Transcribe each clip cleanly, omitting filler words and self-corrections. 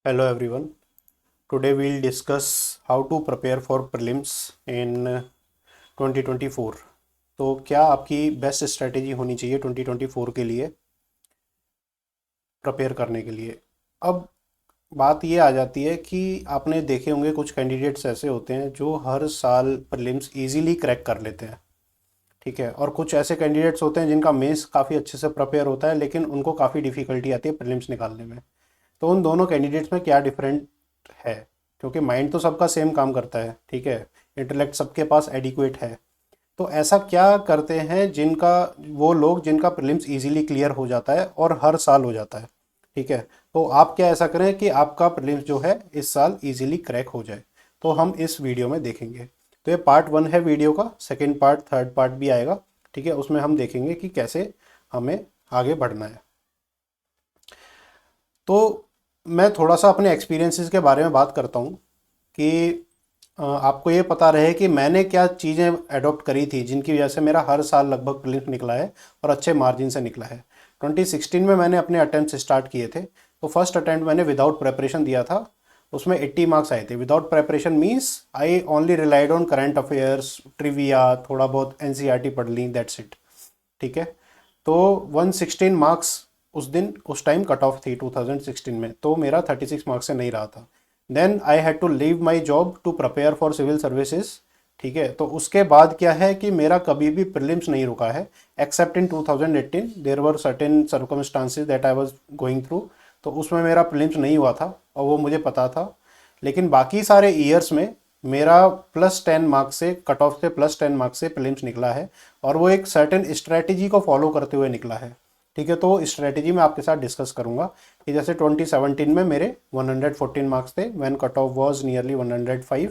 Hello everyone. Today we'll discuss how to prepare for prelims in 2024. तो क्या आपकी best strategy होनी चाहिए 2024 के लिए प्रिपेयर करने के लिए। अब बात ये आ जाती है कि आपने देखे होंगे कुछ कैंडिडेट्स ऐसे होते हैं जो हर साल प्रीलिम्स इजीली क्रैक कर लेते हैं, ठीक है, और कुछ ऐसे कैंडिडेट्स होते हैं जिनका मेंस काफ़ी अच्छे से प्रिपेयर होता है लेकिन उनको काफ़ी डिफ़िकल्टी आती है प्रीलिम्स निकालने में। तो उन दोनों कैंडिडेट्स में क्या डिफरेंट है, क्योंकि माइंड तो सबका सेम काम करता है, ठीक है, इंटेलेक्ट सबके पास एडिक्वेट है। तो ऐसा क्या करते हैं जिनका वो लोग जिनका प्रीलिम्स इजीली क्लियर हो जाता है और हर साल हो जाता है, ठीक है। तो आप क्या ऐसा करें कि आपका प्रीलिम्स जो है इस साल इजीली क्रैक हो जाए, तो हम इस वीडियो में देखेंगे। तो ये पार्ट 1 है वीडियो का, सेकेंड पार्ट थर्ड पार्ट भी आएगा, ठीक है, उसमें हम देखेंगे कि कैसे हमें आगे बढ़ना है। तो मैं थोड़ा सा अपने एक्सपीरियंसेस के बारे में बात करता हूँ कि आपको ये पता रहे कि मैंने क्या चीज़ें अडॉप्ट करी थी जिनकी वजह से मेरा हर साल लगभग प्रीलिम्स निकला है और अच्छे मार्जिन से निकला है। 2016 में मैंने अपने अटैम्प्ट स्टार्ट किए थे। तो फर्स्ट अटैम्प्ट मैंने विदाउट प्रेपरेशन दिया था, उसमें 80 मार्क्स आए थे। Without preparation means I only relied on current affairs, trivia, थोड़ा बहुत एनसीईआरटी पढ़ ली, दैट्स इट, ठीक है। तो 116 मार्क्स उस टाइम कट ऑफ थी 2016 में, तो मेरा 36 मार्क्स से नहीं रहा था। Then I had to leave my job to prepare for civil services, ठीक है। तो उसके बाद क्या है कि मेरा कभी भी प्रीलिम्स नहीं रुका है, except in 2018 there were certain circumstances that I was going through. तो उसमें मेरा प्रीलिम्स नहीं हुआ था और वो मुझे पता था। लेकिन बाकी सारे ईयर्स में मेरा +10 मार्क्स से कट ऑफ से +10 मार्क्स से प्रीलिम्स निकला है, और वो एक सर्टेन स्ट्रैटेजी को फॉलो करते हुए निकला है, ठीक है। तो स्ट्रैटेजी मैं आपके साथ डिस्कस करूंगा कि जैसे 2017 में मेरे 114 मार्क्स थे when cut off was nearly 105।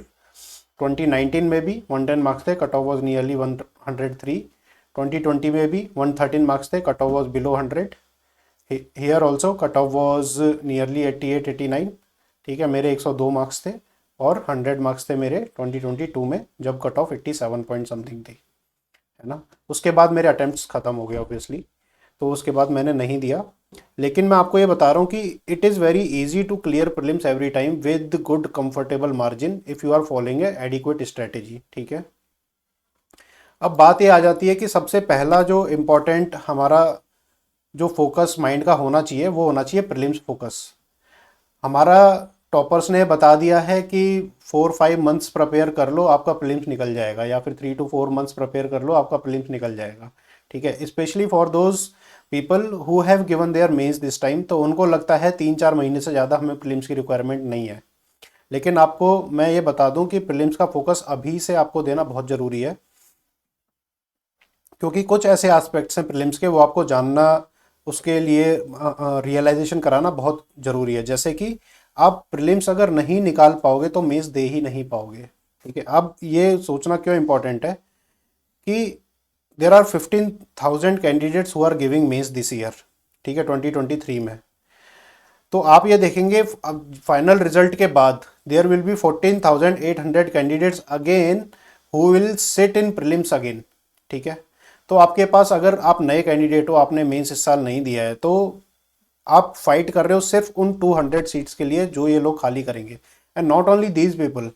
2019 में भी 110 मार्क्स थे, कट ऑफ वाज नियरली 103। 2020 में भी 113 मार्क्स थे, cut off was below 100। Here also cut off was nearly 88 89, ठीक है, मेरे 102 मार्क्स थे। और 100 मार्क्स थे मेरे 2022 में जब कट ऑफ 87 पॉइंट समथिंग थी, है ना। उसके बाद मेरे अटेम्प्ट्स ख़त्म हो गए ऑब्वियसली, तो उसके बाद मैंने नहीं दिया। लेकिन मैं आपको ये बता रहा हूँ कि it is very easy to clear prelims every time with good comfortable margin if you are following a adequate strategy, ठीक है। अब बात ये आ जाती है कि सबसे पहला जो इम्पोर्टेंट हमारा जो फोकस माइंड का होना चाहिए वो होना चाहिए प्रीलिम्स फोकस। हमारा टॉपर्स ने बता दिया है कि 4-5 मंथ्स प्रिपेयर कर लो आपका प्रीलिम्स निकल जाएगा, या फिर 3 to 4 मंथ्स प्रिपेयर कर लो आपका प्रीलिम्स निकल जाएगा, ठीक है। Specially for those people who have given their mains this time, तो उनको लगता है 3-4 महीने से ज़्यादा हमें प्रीलिम्स की रिक्वायरमेंट नहीं है। लेकिन आपको मैं ये बता दूं कि प्रीलिम्स का फोकस अभी से आपको देना बहुत ज़रूरी है, क्योंकि कुछ ऐसे एस्पेक्ट्स हैं प्रीलिम्स के वो आपको जानना, उसके लिए रियलाइजेशन कराना बहुत ज़रूरी है। जैसे कि आप प्रीलिम्स अगर नहीं निकाल पाओगे तो मेंस दे ही नहीं पाओगे, ठीक है। अब ये सोचना क्यों इंपॉर्टेंट है कि there are 15,000 candidates who are giving mains this year, ठीक है, 2023 में। तो आप ये देखेंगे फाइनल रिजल्ट के बाद there will be 14,800 candidates again who will sit in prelims again, ठीक है। तो आपके पास अगर आप नए कैंडिडेट हो, आपने मेंस इस साल नहीं दिया है, तो आप फाइट कर रहे हो सिर्फ उन 200 सीट्स के लिए जो ये लोग खाली करेंगे। And not only these people,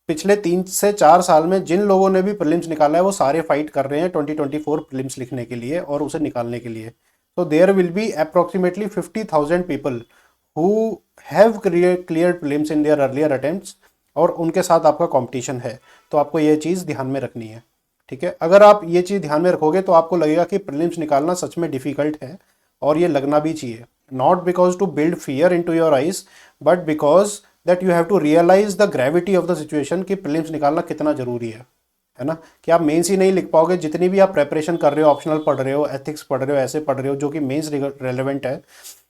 पिछले 3 से 4 साल में जिन लोगों ने भी प्रीलिम्स निकाला है वो सारे फाइट कर रहे हैं 2024 प्रीलिम्स लिखने के लिए और उसे निकालने के लिए। तो there will be approximately 50,000 people who have clear prelims in their earlier attempts, और उनके साथ आपका कंपटीशन है। तो आपको ये चीज़ ध्यान में रखनी है, ठीक है। अगर आप ये चीज़ ध्यान में रखोगे तो आपको लगेगा कि प्रीलिम्स निकालना सच में डिफ़िकल्ट है, और ये लगना भी चाहिए, not because to build fear in to your eyes, but because that you have to realise the gravity of the situation कि प्रीलिम्स निकालना कितना ज़रूरी है ना। कि आप मेंस ही नहीं लिख पाओगे, जितनी भी आप प्रेपरेशन कर रहे हो, ऑप्शनल पढ़ रहे हो, एथिक्स पढ़ रहे हो, ऐसे पढ़ रहे हो जो कि मेंस रेलेवेंट है,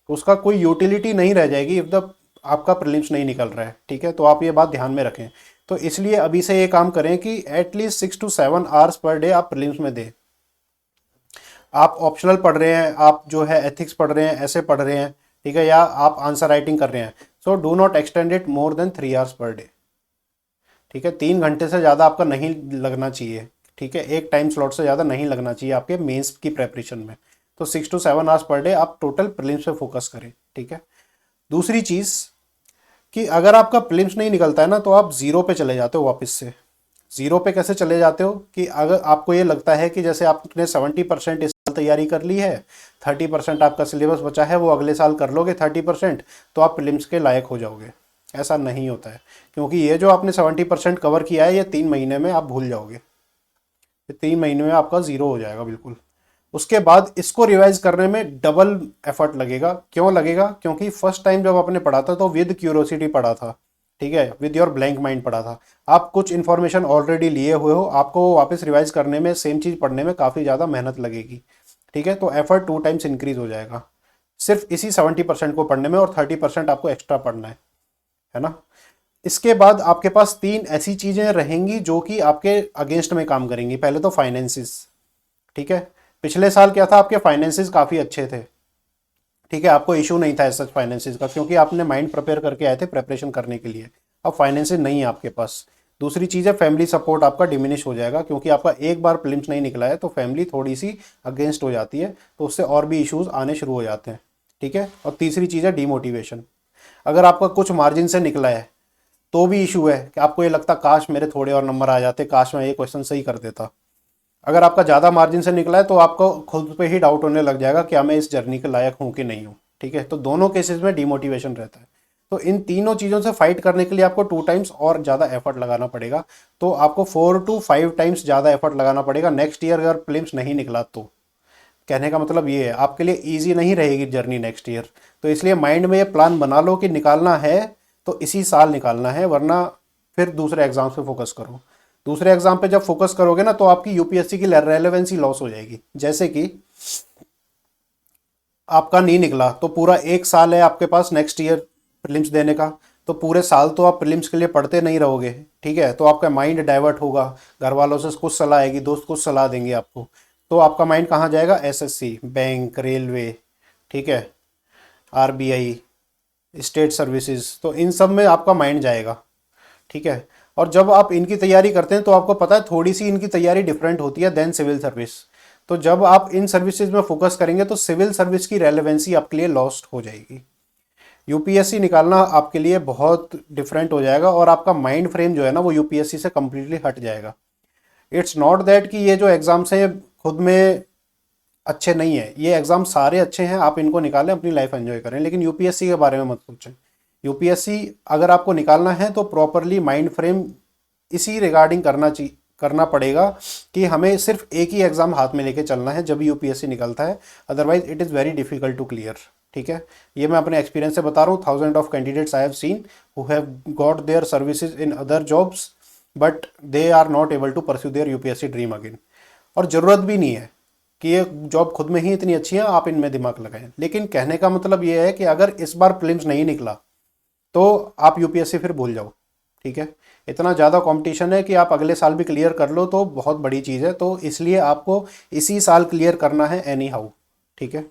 उसका कोई यूटिलिटी नहीं रह जाएगी इफ द आपका प्रीलिम्स नहीं निकल रहा है, ठीक है। तो आप ये बात ध्यान में रखें। तो इसलिए अभी से ये काम करें कि at least 6 to 7 hours per day आप प्रीलिम्स में दें। आप ऑप्शनल पढ़ रहे हैं, आप जो है एथिक्स पढ़ रहे हैं, ऐसे पढ़ रहे हैं, ठीक है, या आप आंसर राइटिंग कर रहे हैं, so do not extend it more than 3 hours per day, ठीक है। 3 घंटे से ज़्यादा आपका नहीं लगना चाहिए, ठीक है। एक टाइम स्लॉट से ज़्यादा नहीं लगना चाहिए आपके मेंस की प्रेपरेशन में। तो 6 to 7 आवर्स पर डे आप टोटल प्रीलिम्स पे फोकस करें, ठीक है। दूसरी चीज़, कि अगर आपका प्रीलिम्स नहीं निकलता है ना तो आप ज़ीरो पे चले जाते हो वापस से। ज़ीरो पे कैसे चले जाते हो कि अगर आपको ये लगता है कि जैसे आपने 70% इस साल तैयारी कर ली है, 30% आपका सिलेबस बचा है, वो अगले साल कर लोगे 30%, तो आप प्रीलिम्स के लायक हो जाओगे। ऐसा नहीं होता है, क्योंकि ये जो आपने 70% कवर किया है ये 3 महीने में आप भूल जाओगे। ये 3 महीने में आपका ज़ीरो हो जाएगा बिल्कुल। उसके बाद इसको रिवाइज करने में डबल एफर्ट लगेगा। क्यों लगेगा? क्योंकि फर्स्ट टाइम जब आपने पढ़ा था तो विद क्यूरोसिटी पढ़ा था, ठीक है, विद योर ब्लैंक माइंड पढ़ा था। आप कुछ इन्फॉर्मेशन ऑलरेडी लिए हुए हो, आपको वो वापस रिवाइज करने में, सेम चीज़ पढ़ने में काफ़ी ज़्यादा मेहनत लगेगी, ठीक है। तो एफर्ट 2 टाइम्स इंक्रीज हो जाएगा सिर्फ इसी 70% को पढ़ने में, और 30% आपको एक्स्ट्रा पढ़ना है ना। इसके बाद आपके पास 3 ऐसी चीज़ें रहेंगी जो कि आपके अगेंस्ट में काम करेंगी। पहले तो फाइनेंसिस, ठीक है। पिछले साल क्या था, आपके फाइनेंसिस काफ़ी अच्छे थे, ठीक है, आपको इशू नहीं था ऐसा फाइनेंसिस का, क्योंकि आपने माइंड प्रिपेयर करके आए थे प्रेपरेशन करने के लिए। अब फाइनेंसिस नहीं है आपके पास। दूसरी चीज़ है फैमिली सपोर्ट आपका डिमिनिश हो जाएगा, क्योंकि आपका एक बार प्रीलिम्स नहीं निकला है तो फैमिली थोड़ी सी अगेंस्ट हो जाती है, तो उससे और भी इश्यूज आने शुरू हो जाते हैं, ठीक है। और तीसरी चीज़ है डीमोटिवेशन। अगर आपका कुछ मार्जिन से निकला है तो भी इशू है कि आपको ये लगता काश मेरे थोड़े और नंबर आ जाते, काश मैं ये क्वेश्चन सही कर देता। अगर आपका ज़्यादा मार्जिन से निकला है तो आपको खुद पे ही डाउट होने लग जाएगा क्या मैं इस जर्नी के लायक हूँ कि नहीं हूँ, ठीक है। तो दोनों केसेस में डिमोटिवेशन रहता है। तो इन तीनों चीज़ों से फाइट करने के लिए आपको 2 टाइम्स और ज़्यादा एफर्ट लगाना पड़ेगा। तो आपको 4 to 5 टाइम्स ज़्यादा एफर्ट लगाना पड़ेगा नेक्स्ट ईयर अगर प्रीलिम्स नहीं निकला तो। कहने का मतलब ये है, आपके लिए ईजी नहीं रहेगी जर्नी नेक्स्ट ईयर। तो इसलिए माइंड में ये प्लान बना लो कि निकालना है तो इसी साल निकालना है, वरना फिर दूसरे एग्जाम्स पे फोकस करो। दूसरे एग्जाम पे जब फोकस करोगे ना तो आपकी यूपीएससी की रेलेवेंसी लॉस हो जाएगी। जैसे कि आपका नहीं निकला तो पूरा 1 साल है आपके पास नेक्स्ट ईयर प्रीलिम्स देने का, तो पूरे साल तो आप प्रीलिम्स के लिए पढ़ते नहीं रहोगे, ठीक है। तो आपका माइंड डाइवर्ट होगा, घर वालों से कुछ सलाह आएगी, दोस्त कुछ सलाह देंगे आपको, तो आपका माइंड कहाँ जाएगा? एसएससी, बैंक, रेलवे, ठीक है, आरबीआई, स्टेट सर्विसेज, तो इन सब में आपका माइंड जाएगा, ठीक है। और जब आप इनकी तैयारी करते हैं तो आपको पता है थोड़ी सी इनकी तैयारी डिफरेंट होती है देन सिविल सर्विस। तो जब आप इन सर्विसेज में फोकस करेंगे तो सिविल सर्विस की रेलेवेंसी आपके लिए लॉस्ट हो जाएगी। यूपीएससी निकालना आपके लिए बहुत डिफरेंट हो जाएगा और आपका माइंड फ्रेम जो है ना वो यूपीएससी से कम्प्लीटली हट जाएगा। इट्स नॉट दैट कि ये जो एग्ज़ाम्स हैं खुद में अच्छे नहीं है, ये एग्ज़ाम सारे अच्छे हैं, आप इनको निकालें, अपनी लाइफ एंजॉय करें, लेकिन यूपीएससी के बारे में मत सोचें। यूपीएससी अगर आपको निकालना है तो प्रॉपरली माइंड फ्रेम इसी रिगार्डिंग करना पड़ेगा कि हमें सिर्फ एक ही एग्ज़ाम हाथ में लेके चलना है जब यूपीएससी निकलता है, otherwise it is very difficult to clear, ठीक है। ये मैं अपने एक्सपीरियंस से बता रहा हूँ। 1000 of candidates I have seen who have got their services in other jobs but they are not able to pursue their UPSC dream again. और ज़रूरत भी नहीं है कि ये जॉब खुद में ही इतनी अच्छी है, आप इनमें दिमाग लगाएं। लेकिन कहने का मतलब ये है कि अगर इस बार प्रीलिम्स नहीं निकला तो आप यूपीएससी फिर भूल जाओ, ठीक है। इतना ज़्यादा कंपटीशन है कि आप अगले साल भी क्लियर कर लो तो बहुत बड़ी चीज़ है, तो इसलिए आपको इसी साल क्लियर करना है एनी हाउ, ठीक है।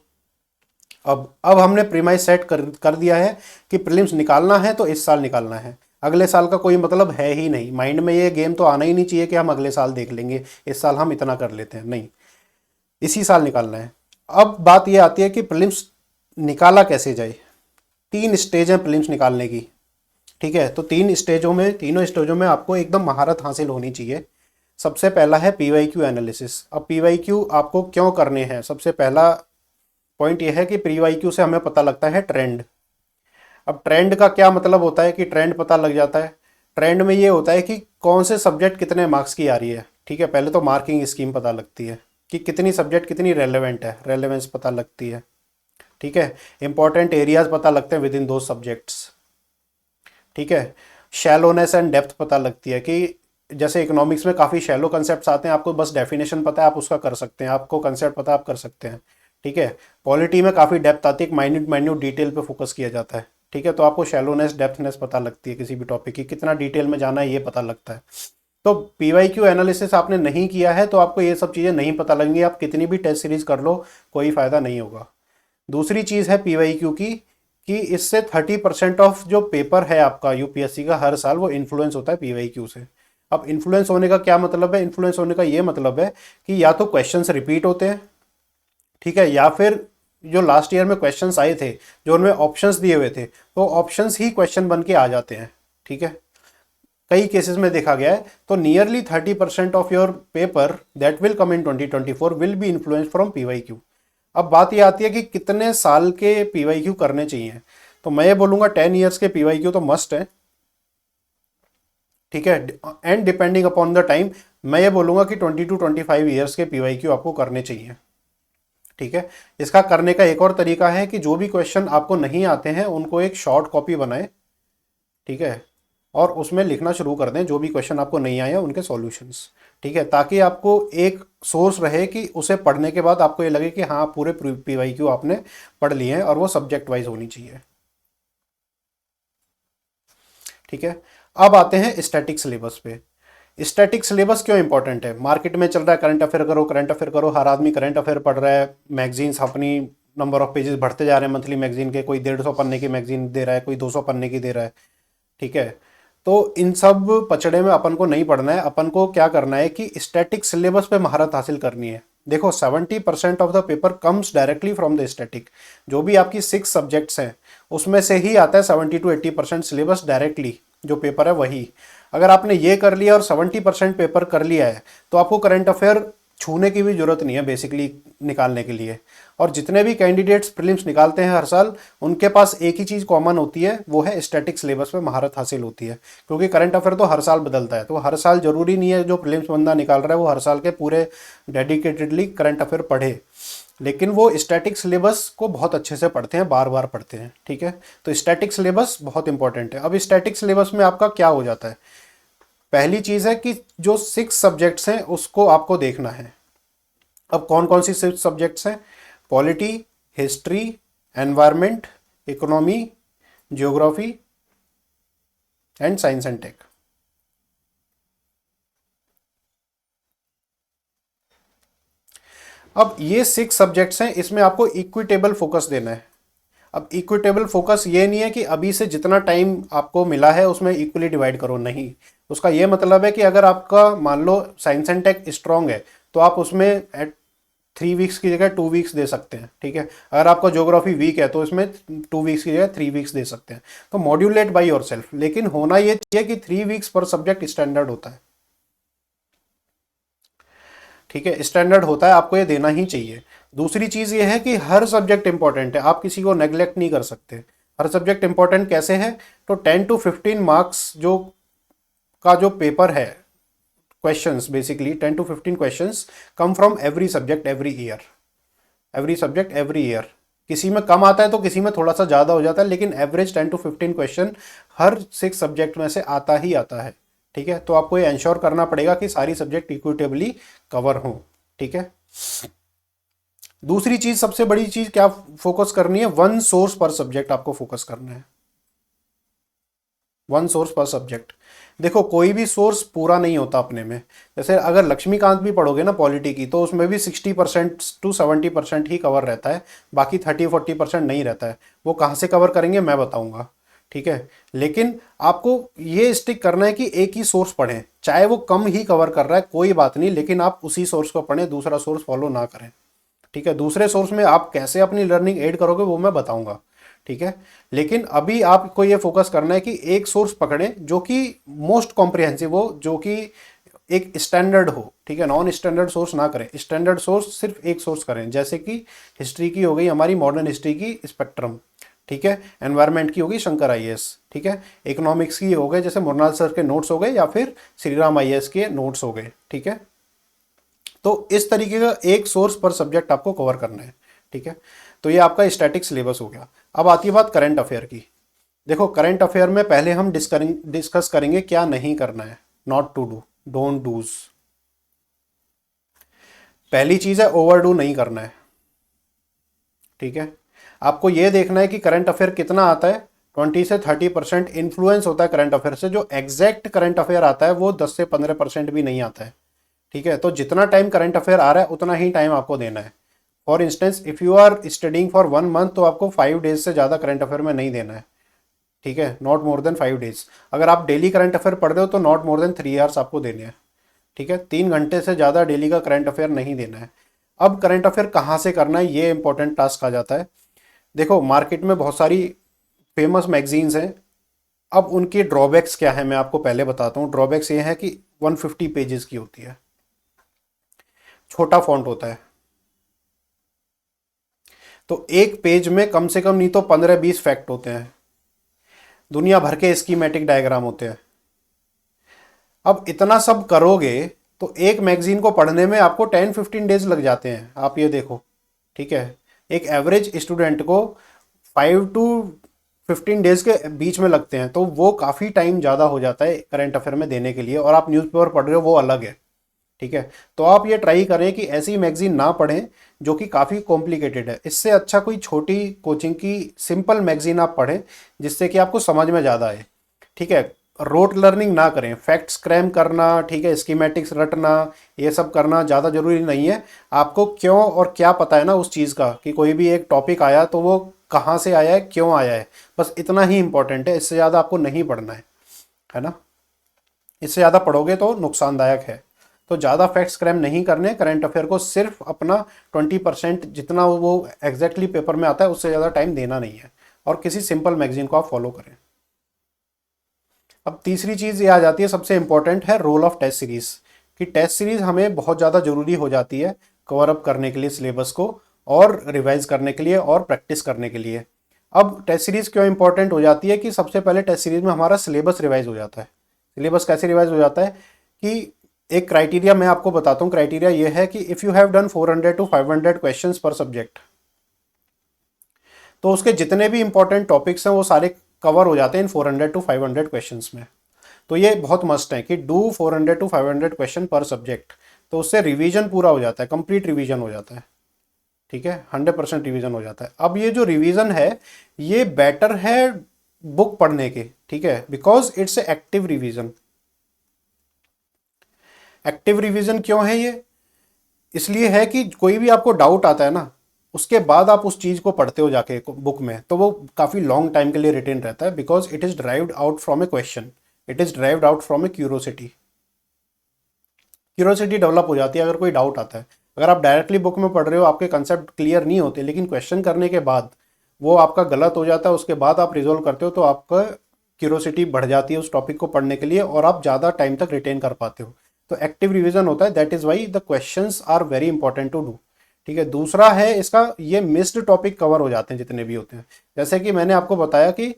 अब हमने प्रीमाइस सेट कर दिया है कि प्रीलिम्स निकालना है तो इस साल निकालना है, अगले साल का कोई मतलब है ही नहीं। माइंड में ये गेम तो आना ही नहीं चाहिए कि हम अगले साल देख लेंगे, इस साल हम इतना कर लेते हैं, नहीं, इसी साल निकालना है। अब बात ये आती है कि प्रीलिम्स निकाला कैसे जाए। 3 स्टेज हैं प्रीलिम्स निकालने की, ठीक है। तो तीनों स्टेजों में आपको एकदम महारत हासिल होनी चाहिए। सबसे पहला है पीवाईक्यू एनालिसिस। अब पीवाईक्यू आपको क्यों करने हैं? सबसे पहला पॉइंट यह है कि पीवाईक्यू से हमें पता लगता है ट्रेंड। अब ट्रेंड का क्या मतलब होता है कि ट्रेंड पता लग जाता है? ट्रेंड में ये होता है कि कौन से सब्जेक्ट कितने मार्क्स की आ रही है, ठीक है। पहले तो मार्किंग स्कीम पता लगती है कि कितनी सब्जेक्ट कितनी रेलेवेंट है, रेलेवेंस पता लगती है, ठीक है। इंपॉर्टेंट एरियाज पता लगते हैं विद इन दो सब्जेक्ट्स, ठीक है। शैलोनेस एंड डेप्थ पता लगती है कि जैसे इकोनॉमिक्स में काफ़ी शैलो कंसेप्ट्स आते हैं, आपको बस डेफिनेशन पता है आप उसका कर सकते हैं, आपको कंसेप्ट पता है आप कर सकते हैं, ठीक है। पॉलिटी में काफ़ी डेप्थ आती है, माइन्यूट माइन्यूट डिटेल पे फोकस किया जाता है, ठीक है। तो आपको शैलोनेस डेप्थनेस पता लगती है किसी भी टॉपिक की, कितना डिटेल में जाना है ये पता लगता है। तो पीवाईक्यू एनालिसिस आपने नहीं किया है तो आपको ये सब चीज़ें नहीं पता लगेंगी, आप कितनी भी टेस्ट सीरीज कर लो कोई फ़ायदा नहीं होगा। दूसरी चीज़ है पीवाईक्यू की कि इससे 30% ऑफ जो पेपर है आपका यूपीएससी का हर साल वो इन्फ्लुएंस होता है पीवाईक्यू से। अब इन्फ्लुएंस होने का क्या मतलब है? इन्फ्लुएंस होने का ये मतलब है कि या तो क्वेश्चंस रिपीट होते हैं, ठीक है, या फिर जो लास्ट ईयर में क्वेश्चंस आए थे, जो उनमें ऑप्शंस दिए हुए थे, तो ऑप्शंस ही क्वेश्चन बन के आ जाते हैं। ठीक है, कई केसेस में देखा गया है। तो nearly 30% of your paper that will come in 2024 will be influence from PYQ. अब बात ये आती है कि कितने साल के पीवाईक्यू करने चाहिए। तो मैं ये बोलूँगा 10 ईयर्स के पीवाईक्यू तो मस्ट है। ठीक है, and depending upon the time मैं ये बोलूँगा कि 20 to 25 ईयर्स के पीवाईक्यू आपको करने चाहिए। ठीक है, इसका करने का एक और तरीका है कि जो भी क्वेश्चन आपको नहीं आते हैं उनको एक शॉर्ट कॉपी बनाएं। ठीक है, और उसमें लिखना शुरू कर दें जो भी क्वेश्चन आपको नहीं आए उनके सॉल्यूशंस। ठीक है, ताकि आपको एक सोर्स रहे कि उसे पढ़ने के बाद आपको ये लगे कि हाँ पूरे पीवाईक्यू आपने पढ़ लिए हैं, और वो सब्जेक्ट वाइज होनी चाहिए। ठीक है, अब आते हैं स्टैटिक सिलेबस पे। स्टैटिक सिलेबस क्यों इंपॉर्टेंट है? मार्केट में चल रहा है करंट अफेयर करो, करंट अफेयर करो, हर आदमी करंट अफेयर पढ़ रहा है, मैगजीन्स अपनी नंबर ऑफ पेजेस बढ़ते जा रहे हैं मंथली मैगजीन के, कोई 150 पन्ने की मैगजीन दे रहा है, कोई 200 पन्ने की दे रहा है। ठीक है, तो इन सब पचड़े में अपन को नहीं पढ़ना है। अपन को क्या करना है कि स्टैटिक सिलेबस पे महारत हासिल करनी है। देखो 70% of the paper comes directly from the static. जो भी आपकी 6 सब्जेक्ट्स हैं उसमें से ही आता है 70 to 80% सिलेबस डायरेक्टली, जो पेपर है वही। अगर आपने ये कर लिया और 70% पेपर कर लिया है तो आपको करंट अफेयर छूने की भी जरूरत नहीं है बेसिकली निकालने के लिए। और जितने भी कैंडिडेट्स प्रीलिम्स निकालते हैं हर साल, उनके पास एक ही चीज़ कॉमन होती है, वो है स्टैटिक सिलेबस पे महारत हासिल होती है। क्योंकि करंट अफेयर तो हर साल बदलता है, तो हर साल जरूरी नहीं है जो प्रीलिम्स बंदा निकाल रहा है वो हर साल के पूरे डेडिकेटेडली करंट अफेयर पढ़े, लेकिन वो स्टैटिक सिलेबस को बहुत अच्छे से पढ़ते हैं, बार बार पढ़ते हैं। ठीक है, तो स्टैटिक सिलेबस बहुत इंपॉर्टेंट है। अब स्टैटिक सिलेबस में आपका क्या हो जाता है? पहली चीज़ है कि जो 6 सब्जेक्ट्स हैं उसको आपको देखना है। अब कौन कौन सी 6 सब्जेक्ट्स हैं? Polity, history, environment, economy, geography and science and tech. अब ये 6 सब्जेक्ट्स हैं, इसमें आपको इक्विटेबल फोकस देना है। अब इक्विटेबल फोकस ये नहीं है कि अभी से जितना टाइम आपको मिला है उसमें इक्वली डिवाइड करो, नहीं। उसका ये मतलब है कि अगर आपका मान लो साइंस एंड टेक स्ट्रांग है तो आप उसमें एट 3 वीक्स की जगह 2 वीक्स दे सकते हैं। ठीक है, अगर आपका ज्योग्राफी वीक है तो इसमें 2 वीक्स की जगह 3 वीक्स दे सकते हैं। तो मॉड्यूलेट बाय योरसेल्फ, लेकिन होना ये चाहिए कि 3 वीक्स पर सब्जेक्ट स्टैंडर्ड होता है। ठीक है, स्टैंडर्ड होता है, आपको ये देना ही चाहिए। दूसरी चीज़ ये है कि हर सब्जेक्ट इंपॉर्टेंट है, आप किसी को नेग्लेक्ट नहीं कर सकते। हर सब्जेक्ट इंपॉर्टेंट कैसे है? तो 10 to 15 मार्क्स जो पेपर है, questions basically 10 to 15 questions come from every subject every year. Every subject every year, किसी में कम आता है तो किसी में थोड़ा सा ज़्यादा हो जाता है, लेकिन average 10 to 15 question her 6 subject में से आता ही आता है। ठीक है, तो आपको ये इंश्योर करना पड़ेगा कि सारी सब्जेक्ट इक्विटेबली कवर हों। ठीक है, दूसरी चीज, सबसे बड़ी चीज क्या फोकस करनी है? वन सोर्स पर सब्जेक्ट आपको फोकस करना है। वन सोर्स पर सब्जेक्ट। देखो कोई भी सोर्स पूरा नहीं होता अपने में। जैसे अगर लक्ष्मीकांत भी पढ़ोगे ना पॉलिटी की, तो उसमें भी 60% to 70% ही कवर रहता है, बाकी 30-40% नहीं रहता है। वो कहाँ से कवर करेंगे मैं बताऊंगा। ठीक है, लेकिन आपको ये स्टिक करना है कि एक ही सोर्स पढ़ें, चाहे वो कम ही कवर कर रहा है कोई बात नहीं, लेकिन आप उसी सोर्स को पढ़ें, दूसरा सोर्स फॉलो ना करें। ठीक है, दूसरे सोर्स में आप कैसे अपनी लर्निंग ऐड करोगे वो मैं बताऊंगा। ठीक है, लेकिन अभी आपको ये फोकस करना है कि एक सोर्स पकड़ें जो कि मोस्ट कॉम्प्रिहेंसिव हो, जो कि एक स्टैंडर्ड हो। ठीक है, नॉन स्टैंडर्ड सोर्स ना करें, स्टैंडर्ड सोर्स सिर्फ एक सोर्स करें। जैसे कि हिस्ट्री की हो गई हमारी मॉडर्न हिस्ट्री की स्पेक्ट्रम। ठीक है, एनवायरमेंट की होगी शंकर आईएएस। ठीक है, इकोनॉमिक्स की हो गए जैसे मुरनाल सर के नोट्स हो गए या फिर श्रीराम आईएएस के नोट्स हो गए। ठीक है, तो इस तरीके का एक सोर्स पर सब्जेक्ट आपको कवर करना है। ठीक है, तो ये आपका स्टैटिक सिलेबस हो गया। अब आती है बात करंट अफेयर की। देखो करंट अफेयर में पहले हम डिस्कस करेंगे क्या नहीं करना है, not to do, don't dos. पहली चीज है ओवरडू नहीं करना है। ठीक है, आपको ये देखना है कि करंट अफेयर कितना आता है। 20 से 30% इन्फ्लुएंस होता है करंट अफेयर से, जो एग्जैक्ट करंट अफेयर आता है वो 10 से 15% भी नहीं आता है। ठीक है, तो जितना टाइम करंट अफेयर आ रहा है उतना ही टाइम आपको देना है। For instance if you are studying for 1 month तो आपको 5 डेज से ज़्यादा करंट अफेयर में नहीं देना है। ठीक है, नॉट मोर देन 5 डेज। अगर आप डेली करंट अफेयर पढ़ रहे हो तो नॉट मोर देन 3 आवर्स आपको देने हैं। ठीक है, 3 घंटे से ज़्यादा डेली का करंट अफेयर नहीं देना है। अब करंट अफेयर कहाँ से करना है, ये इंपॉर्टेंट टास्क आ जाता है। देखो मार्केट में बहुत सारी फेमस मैगजीन्स हैं। अब उनके ड्रॉबैक्स क्या है मैं आपको पहले बताता हूँ। ड्रॉबैक्स ये है कि 150 पेजेस की होती है, छोटा फॉन्ट होता है, तो एक पेज में कम से कम नहीं तो 15-20 फैक्ट होते हैं, दुनिया भर के स्कीमेटिक डायग्राम होते हैं। अब इतना सब करोगे तो एक मैगजीन को पढ़ने में आपको 10-15 डेज लग जाते हैं, आप ये देखो, ठीक है। एक एवरेज स्टूडेंट को 5 to 15 डेज के बीच में लगते हैं, तो वो काफ़ी टाइम ज़्यादा हो जाता है करंट अफेयर में देने के लिए। और आप न्यूज़पेपर पढ़ रहे हो वो अलग है, ठीक है। तो आप ये ट्राई करें कि ऐसी मैगजीन ना पढ़ें जो कि काफ़ी कॉम्प्लिकेटेड है। इससे अच्छा कोई छोटी कोचिंग की सिंपल मैगजीन आप पढ़ें जिससे कि आपको समझ में ज़्यादा आए, ठीक है। रोट लर्निंग ना करें, फैक्ट्स क्रैम करना, ठीक है, स्कीमेटिक्स रटना, ये सब करना ज़्यादा ज़रूरी नहीं है। आपको क्यों और क्या पता है ना उस चीज़ का, कि कोई भी एक टॉपिक आया तो वो कहाँ से आया है, क्यों आया है, बस इतना ही इंपॉर्टेंट है। इससे ज़्यादा आपको नहीं पढ़ना है ना। इससे ज़्यादा पढ़ोगे तो नुकसानदायक है। तो ज़्यादा फैक्ट्स क्रैम नहीं करने, करंट अफेयर को सिर्फ अपना 20% जितना वो एग्जैक्टली पेपर में आता है उससे ज़्यादा टाइम देना नहीं है, और किसी सिंपल मैगजीन को आप फॉलो करें। अब तीसरी चीज़ ये आ जाती है, सबसे इंपॉर्टेंट है रोल ऑफ टेस्ट सीरीज़। कि टेस्ट सीरीज़ हमें बहुत ज़्यादा ज़रूरी हो जाती है कवर अप करने के लिए सिलेबस को, और रिवाइज करने के लिए, और प्रैक्टिस करने के लिए। अब टेस्ट सीरीज़ क्यों इंपॉर्टेंट हो जाती है कि सबसे पहले टेस्ट सीरीज़ में हमारा सिलेबस रिवाइज हो जाता है। सिलेबस कैसे रिवाइज हो जाता है कि एक क्राइटेरिया मैं आपको बताता हूँ। क्राइटेरिया ये है कि if you have done 400 to 500 questions पर सब्जेक्ट, तो उसके जितने भी इंपॉर्टेंट टॉपिक्स हैं वो सारे कवर हो जाते हैं इन 400 to 500 क्वेश्चंस में। तो ये बहुत मस्ट है कि डू 400 to 500 क्वेश्चन पर सब्जेक्ट। तो उससे रिवीजन पूरा हो जाता है, कंप्लीट रिवीजन हो जाता है, ठीक है, 100% रिवीजन हो जाता है। अब ये जो रिवीजन है ये बेटर है बुक पढ़ने के, ठीक है, because it's active revision. Active revision क्यों है ये? इसलिए है कि कोई भी आपको डाउट आता है ना, उसके बाद आप उस चीज़ को पढ़ते हो जाके बुक में, तो वो काफ़ी लॉन्ग टाइम के लिए रिटेन रहता है, because it is derived out from A question, it is derived out from A curiosity. Curiosity develop हो जाती है अगर कोई डाउट आता है। अगर आप डायरेक्टली बुक में पढ़ रहे हो, आपके कंसेप्ट क्लियर नहीं होते, लेकिन क्वेश्चन करने के बाद वो आपका गलत हो जाता है, उसके बाद आप रिजोल्व करते हो, तो आपका क्यूरोसिटी बढ़ जाती है उस टॉपिक को पढ़ने के लिए, और आप ज़्यादा टाइम तक रिटेन कर पाते हो। तो एक्टिव रिवीजन होता है, that is why the questions are very important to do, ठीक है। दूसरा है इसका, ये मिस्ड टॉपिक कवर हो जाते हैं जितने भी होते हैं। जैसे कि मैंने आपको बताया कि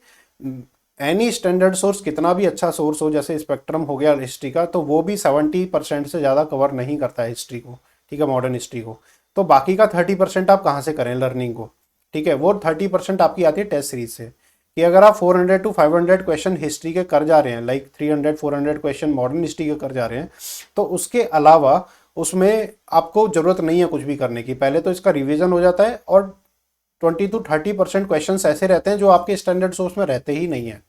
एनी स्टैंडर्ड सोर्स कितना भी अच्छा सोर्स हो, जैसे स्पेक्ट्रम हो गया हिस्ट्री का, तो वो भी 70% से ज़्यादा कवर नहीं करता है हिस्ट्री को, ठीक है, मॉडर्न हिस्ट्री को। तो बाकी का 30% आप कहाँ से करें लर्निंग को, ठीक है। वो 30% आपकी आती है टेस्ट सीरीज से। कि अगर आप 400 to 500 क्वेश्चन हिस्ट्री के कर जा रहे हैं, लाइक 300-400 क्वेश्चन मॉडर्न हिस्ट्री के कर जा रहे हैं, तो उसके अलावा उसमें आपको ज़रूरत नहीं है कुछ भी करने की। पहले तो इसका रिवीजन हो जाता है, और 20 to 30% क्वेश्चन ऐसे रहते हैं जो आपके स्टैंडर्ड सोर्स में रहते ही नहीं है,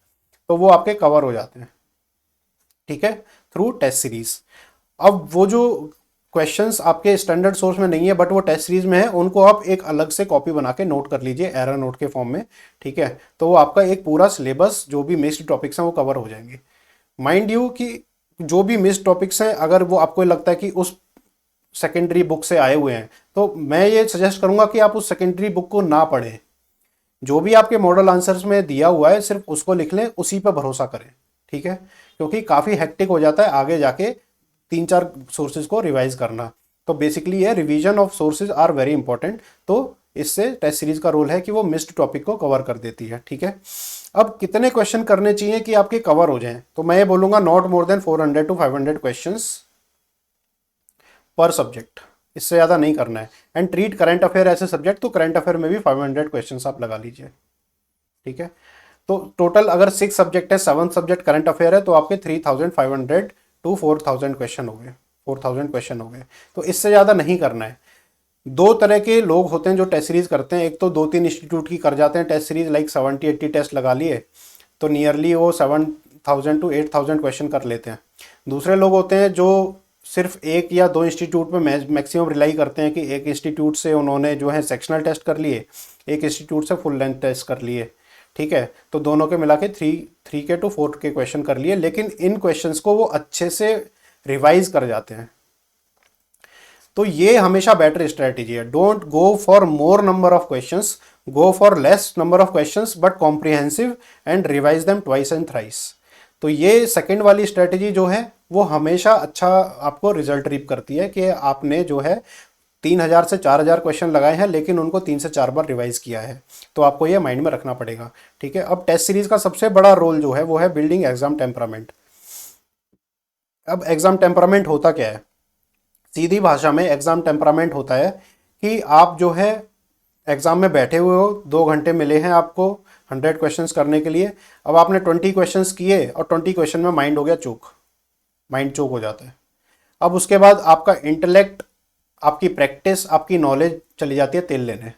तो वो आपके कवर हो जाते हैं, ठीक है, थ्रू टेस्ट सीरीज। अब वो जो क्वेश्चंस आपके स्टैंडर्ड सोर्स में नहीं है बट वो टेस्ट सीरीज में है, उनको आप एक अलग से कॉपी बना के नोट कर लीजिए एरर नोट के फॉर्म में, ठीक है। तो वो आपका एक पूरा सिलेबस जो भी मिस्ड टॉपिक्स हैं वो कवर हो जाएंगे। माइंड यू कि जो भी मिस्ड टॉपिक्स हैं, अगर वो आपको लगता है कि उस सेकेंडरी बुक से आए हुए हैं, तो मैं ये सजेस्ट करूंगा कि आप उस सेकेंडरी बुक को ना पढ़ें। जो भी आपके मॉडल आंसर्स में दिया हुआ है सिर्फ उसको लिख लें, उसी पर भरोसा करें, ठीक है। क्योंकि काफ़ी हेक्टिक हो जाता है आगे जाके 3-4 सोर्सेज को रिवाइज करना। तो बेसिकली ये revision of sources are very important. तो इससे टेस्ट सीरीज का रोल है कि वो मिस्ड टॉपिक को कवर कर देती है, ठीक है। अब कितने क्वेश्चन करने चाहिए कि आपके कवर हो जाएं? तो मैं ये बोलूँगा not more than 400 to 500 question पर सब्जेक्ट, इससे ज़्यादा नहीं करना है। एंड ट्रीट करंट अफेयर ऐसे सब्जेक्ट, तो करंट अफेयर में भी 500 क्वेश्चन आप लगा लीजिए, ठीक है। तो टोटल अगर 6 सब्जेक्ट है, 7 सब्जेक्ट करंट अफेयर है, तो आपके 3500 to 4000 क्वेश्चन हो गए, 4000 क्वेश्चन हो गए। तो इससे ज़्यादा नहीं करना है। दो तरह के लोग होते हैं जो टेस्ट सीरीज करते हैं। एक तो 2-3 इंस्टीट्यूट की कर जाते हैं टेस्ट सीरीज, लाइक 70-80 टेस्ट लगा लिए, तो नियरली वो 7000 to 8000 क्वेश्चन कर लेते हैं। दूसरे लोग होते हैं जो सिर्फ एक या दो इंस्टीट्यूट पे मैक्सिमम रिलाई करते हैं, कि एक इंस्टीट्यूट से उन्होंने जो है सेक्शनल टेस्ट कर लिए, एक इंस्टीट्यूट से फुल लेंथ टेस्ट कर लिए, ठीक है। तो दोनों के मिला के 3 to 4 के क्वेश्चन कर लिए, लेकिन इन क्वेश्चंस को वो अच्छे से रिवाइज कर जाते हैं। तो ये हमेशा बेटर स्ट्रेटेजी है। Don't go for more number of questions, go for less number of questions but comprehensive and revise them twice and thrice. तो ये सेकंड वाली स्ट्रेटेजी जो है वो हमेशा अच्छा आपको रिजल्ट रीप करती है कि आपने जो है 3000 से 4000 क्वेश्चन लगाए हैं लेकिन उनको 3 से 4 बार रिवाइज किया है। तो आपको ये माइंड में रखना पड़ेगा, ठीक है। अब टेस्ट सीरीज का सबसे बड़ा रोल जो है वो है बिल्डिंग एग्जाम टेम्परामेंट। अब एग्जाम टेम्परामेंट होता क्या है? सीधी भाषा में एग्जाम टेम्परामेंट होता है कि आप जो है एग्जाम में बैठे हुए हो, 2 घंटे मिले हैं आपको 100 क्वेश्चंस करने के लिए। अब आपने 20 क्वेश्चंस किए और 20 क्वेश्चन में माइंड हो गया चूक, माइंड चोक हो जाता है। अब उसके बाद आपका इंटेलेक्ट, आपकी प्रैक्टिस, आपकी नॉलेज चली जाती है तेल लेने।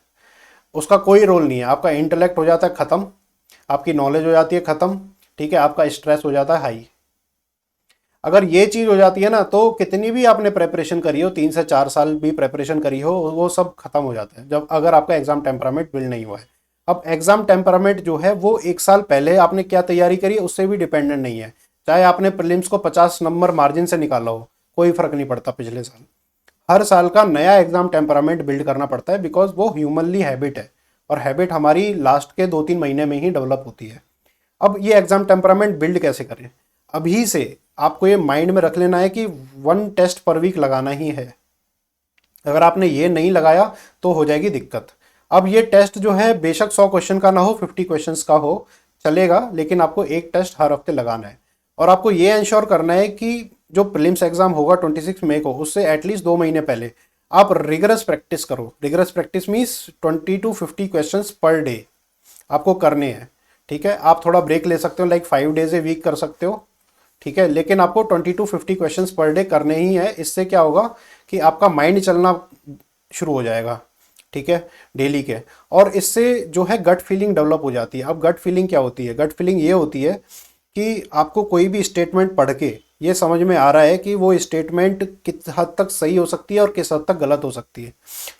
उसका कोई रोल नहीं है। आपका इंटेलेक्ट हो जाता है ख़त्म, आपकी नॉलेज हो जाती है ख़त्म, ठीक है, आपका स्ट्रेस हो जाता है हाई। अगर ये चीज़ हो जाती है ना तो कितनी भी आपने प्रेपरेशन करी हो, 3 से 4 साल भी प्रेपरेशन करी हो, वो सब खत्म हो जाता है जब अगर आपका एग्जाम टेम्परामेंट बिल्ड नहीं हुआ है। अब एग्जाम टेम्परामेंट जो है वो 1 साल पहले आपने क्या तैयारी करी है उससे भी डिपेंडेंट नहीं है। चाहे आपने प्रीलिम्स को 50 नंबर मार्जिन से निकाला हो, कोई फर्क नहीं पड़ता पिछले साल। हर साल का नया एग्जाम टेम्परामेंट बिल्ड करना पड़ता है बिकॉज वो ह्यूमनली हैबिट है और हैबिट हमारी लास्ट के 2-3 महीने में ही डेवलप होती है। अब ये एग्जाम टेम्परामेंट बिल्ड कैसे करें? अभी से आपको ये माइंड में रख लेना है कि 1 टेस्ट पर वीक लगाना ही है। अगर आपने ये नहीं लगाया तो हो जाएगी दिक्कत। अब ये टेस्ट जो है बेशक 100 क्वेश्चन का ना हो, 50 क्वेश्चंस का हो चलेगा, लेकिन आपको एक टेस्ट हर हफ्ते लगाना है। और आपको ये इंश्योर करना है कि जो प्रीलिम्स एग्जाम होगा 26 मई को, उससे एटलीस्ट 2 महीने पहले आप रिगरस प्रैक्टिस करो। Rigorous practice means 20 to 50 questions per day आपको करने हैं, ठीक है। आप थोड़ा ब्रेक ले सकते हो, लाइक 5 डेज ए वीक कर सकते हो, ठीक है, लेकिन आपको 20 to 50 क्वेश्चंस पर डे करने ही है। इससे क्या होगा कि आपका माइंड चलना शुरू हो जाएगा, ठीक है, डेली के। और इससे जो है गट फीलिंग डेवलप हो जाती है। अब गट फीलिंग क्या होती है? गट फीलिंग ये होती है कि आपको कोई भी स्टेटमेंट पढ़ के ये समझ में आ रहा है कि वो स्टेटमेंट किस हद तक सही हो सकती है और किस हद तक गलत हो सकती है।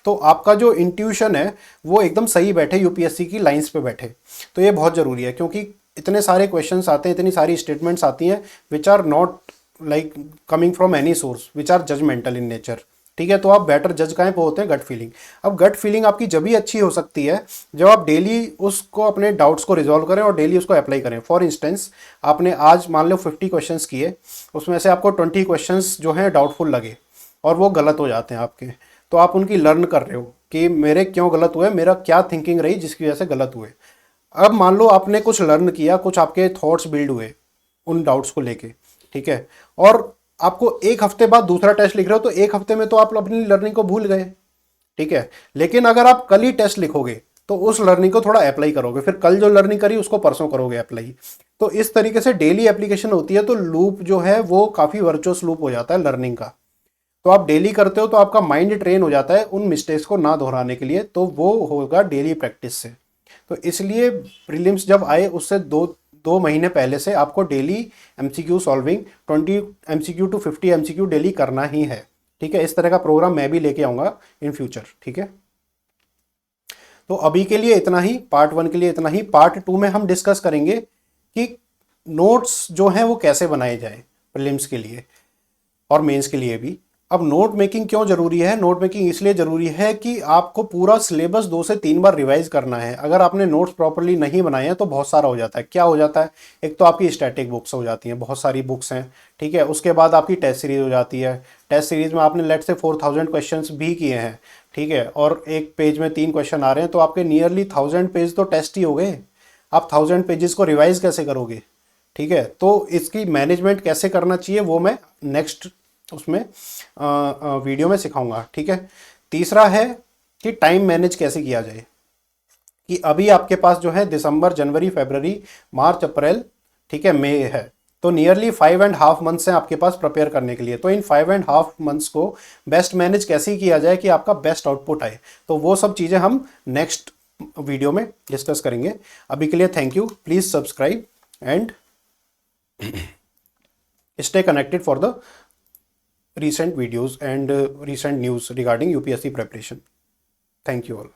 तो आपका जो इंट्यूशन है वो एकदम सही बैठे, यूपीएससी की लाइंस पे बैठे। तो ये बहुत ज़रूरी है क्योंकि इतने सारे क्वेश्चंस आते हैं, इतनी सारी स्टेटमेंट्स आती हैं which are not like coming from any source, which are judgemental in nature, ठीक है। तो आप बेटर जज कहें वो होते हैं गट फीलिंग। अब गट फीलिंग आपकी जब भी अच्छी हो सकती है जब आप डेली उसको अपने डाउट्स को रिजॉल्व करें और डेली उसको अप्लाई करें। फॉर इंस्टेंस आपने आज मान लो 50 क्वेश्चंस किए, उसमें से आपको 20 क्वेश्चंस जो हैं डाउटफुल लगे और वो गलत हो जाते हैं आपके, तो आप उनकी लर्न कर रहे हो कि मेरे क्यों गलत हुए, मेरा क्या थिंकिंग रही जिसकी वजह से गलत हुए। अब मान लो आपने कुछ लर्न किया, कुछ आपके थॉट्स बिल्ड हुए उन डाउट्स को लेके, ठीक है, और आपको 1 हफ्ते बाद दूसरा टेस्ट लिख रहे हो तो 1 हफ्ते में तो आप अपनी लर्निंग को भूल गए, ठीक है। लेकिन अगर आप कल ही टेस्ट लिखोगे तो उस लर्निंग को थोड़ा अप्लाई करोगे, फिर कल जो लर्निंग करी उसको परसों करोगे अप्लाई। तो इस तरीके से डेली एप्लीकेशन होती है, तो लूप जो है वो काफ़ी वर्चुअस लूप हो जाता है लर्निंग का। तो आप डेली करते हो तो आपका माइंड ट्रेन हो जाता है उन मिस्टेक्स को ना दोहराने के लिए, तो वो होगा डेली प्रैक्टिस से। तो इसलिए प्रीलिम्स जब आए उससे 2 महीने पहले से आपको daily MCQ solving 20 MCQ to 50 MCQ daily करना ही है, ठीक है। इस तरह का प्रोग्राम मैं भी लेके आऊँगा इन फ्यूचर, ठीक है। तो अभी के लिए इतना ही, पार्ट 1 के लिए इतना ही। पार्ट 2 में हम डिस्कस करेंगे कि नोट्स जो हैं वो कैसे बनाए जाए प्रीलिम्स के लिए और मेंस के लिए भी। अब नोट मेकिंग क्यों जरूरी है? नोट मेकिंग इसलिए जरूरी है कि आपको पूरा सिलेबस 2 से 3 बार रिवाइज करना है। अगर आपने नोट्स प्रॉपर्ली नहीं बनाए हैं तो बहुत सारा हो जाता है। क्या हो जाता है? एक तो आपकी स्टैटिक बुक्स हो जाती हैं, बहुत सारी बुक्स हैं, ठीक है। उसके बाद आपकी टेस्ट सीरीज हो जाती है। टेस्ट सीरीज में आपने लेट से 4000 क्वेश्चन भी किए हैं, ठीक है, और एक पेज में 3 क्वेश्चन आ रहे हैं, तो आपके नियरली 1000 पेज तो टेस्ट ही हो गए। आप 1000 पेजेस को रिवाइज कैसे करोगे, ठीक है। तो इसकी मैनेजमेंट कैसे करना चाहिए वो मैं नेक्स्ट उसमें वीडियो में सिखाऊंगा, ठीक है। तीसरा है कि टाइम मैनेज कैसे किया जाए, कि अभी आपके पास जो है दिसंबर, जनवरी, फरवरी, मार्च, अप्रैल, ठीक है, मई है, तो नियरली 5.5 मंथ्स हैं आपके पास प्रिपेयर करने के लिए। तो इन 5.5 मंथ्स को बेस्ट मैनेज कैसे किया जाए कि आपका बेस्ट आउटपुट आए, तो वो सब चीज़ें हम नेक्स्ट वीडियो में डिस्कस करेंगे। अभी के लिए thank you, please subscribe and stay connected for the recent videos and recent news regarding UPSC preparation. Thank you all.